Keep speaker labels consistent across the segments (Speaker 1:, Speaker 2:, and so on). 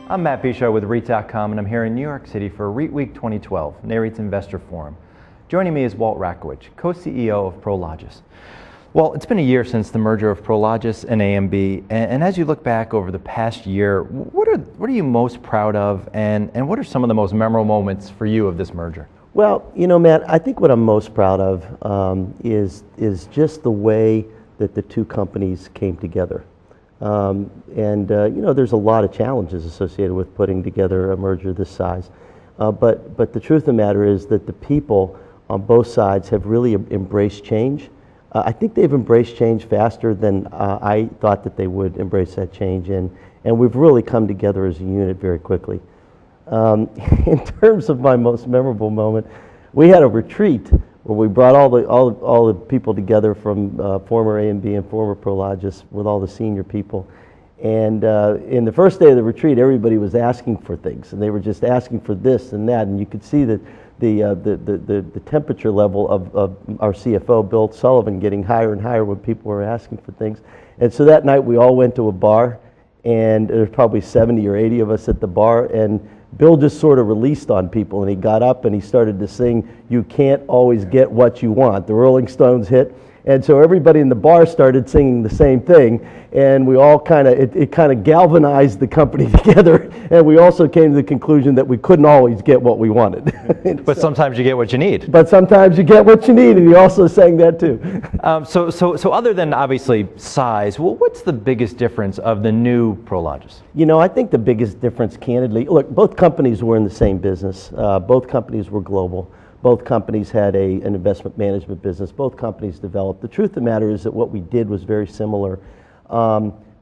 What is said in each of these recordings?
Speaker 1: I'm Matt Bishar with REIT.com, and I'm here in New York City for REITWeek 2012, NAREIT's Investor Forum. Joining me is Walt Rakowich, co-CEO of Prologis. Well, it's been a year since the merger of Prologis and AMB, and as you look back over the past year, what are you most proud of, and what are some of the most memorable moments for you of this merger?
Speaker 2: Well, you know, Matt, I think what I'm most proud of is just the way that the two companies came together. You know, there's a lot of challenges associated with putting together a merger this size. But the truth of the matter is that the people on both sides have really embraced change. I think they've embraced change faster than I thought that they would embrace that change, and we've really come together as a unit very quickly. In terms of my most memorable moment, we had a retreat where we brought all the people together from former AMB and former Prologis with all the senior people. And in the first day of the retreat, everybody was asking for things, and they were just asking for this and that, and you could see that the temperature level of our CFO, Bill Sullivan, getting higher and higher when people were asking for things. And so that night we all went to a bar, and there's probably 70 or 80 of us at the bar, and Bill just sort of released on people, and he got up and he started to sing, "You Can't Always Get What You Want." The Rolling Stones hit, and so everybody in the bar started singing the same thing, and we all it kind of galvanized the company together, and we also came to the conclusion that we couldn't always get what we wanted.
Speaker 1: But sometimes you get what you need.
Speaker 2: But sometimes you get what you need, and he also sang that too.
Speaker 1: So other than obviously size, well, what's the biggest difference of the new Prologis?
Speaker 2: You know, I think the biggest difference, candidly, look, both companies were in the same business. Both companies were global. Both companies had an investment management business. Both companies developed. The truth of the matter is that what we did was very similar.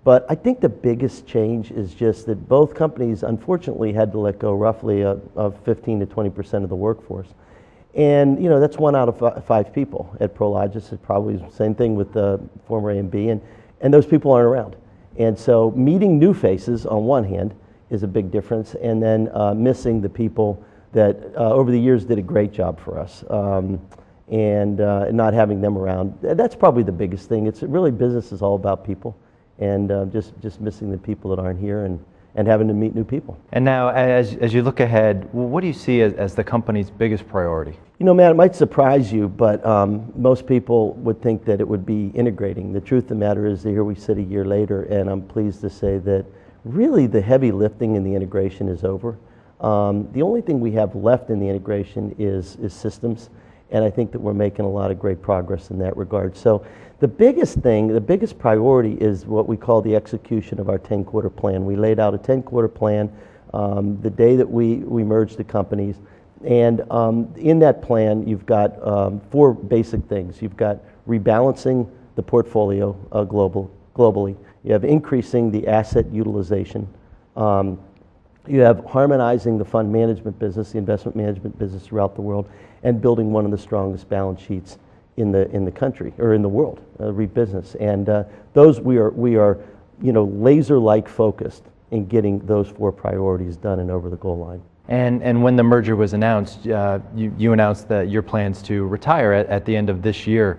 Speaker 2: But I think the biggest change is just that both companies, unfortunately, had to let go roughly of 15 to 20% of the workforce. And, you know, that's 1 out of 5 people at Prologis. It's probably the same thing with the former AMB, and those people aren't around. And so meeting new faces, on one hand, is a big difference, and then missing the people that over the years did a great job for us, and not having them around. That's probably the biggest thing. It's really, business is all about people, and just missing the people that aren't here, and having to meet new people.
Speaker 1: And now, as you look ahead, what do you see as the company's biggest priority?
Speaker 2: You know, Matt, it might surprise you, but most people would think that it would be integrating. The truth of the matter is that here we sit a year later, and I'm pleased to say that really the heavy lifting in the integration is over. The only thing we have left in the integration is systems, and I think that we're making a lot of great progress in that regard. So the biggest thing, the biggest priority is what we call the execution of our 10-quarter plan. We laid out a 10-quarter plan the day that we merged the companies, and in that plan you've got 4 basic things. You've got rebalancing the portfolio globally. You have increasing the asset utilization. You have harmonizing the fund management business, the investment management business throughout the world, and building one of the strongest balance sheets in the country, or in the world, REIT business. And those we are you know, laser-like focused in getting those 4 priorities done and over the goal line.
Speaker 1: And when the merger was announced, you announced that your plans to retire at the end of this year.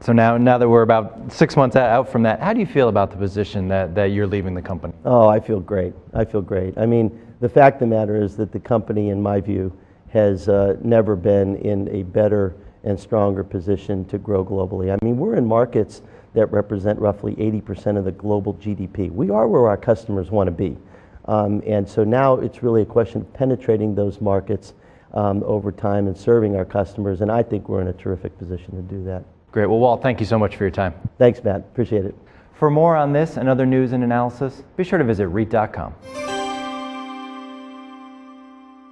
Speaker 1: So now that we're about 6 months out from that, how do you feel about the position that you're leaving the company?
Speaker 2: Oh, I feel great. I feel great. I mean, the fact of the matter is that the company, in my view, has never been in a better and stronger position to grow globally. I mean, we're in markets that represent roughly 80% of the global GDP. We are where our customers want to be. And so now it's really a question of penetrating those markets over time and serving our customers, and I think we're in a terrific position to do that.
Speaker 1: Great. Well, Walt, thank you so much for your time.
Speaker 2: Thanks, Matt. Appreciate it.
Speaker 1: For more on this and other news and analysis, be sure to visit REIT.com.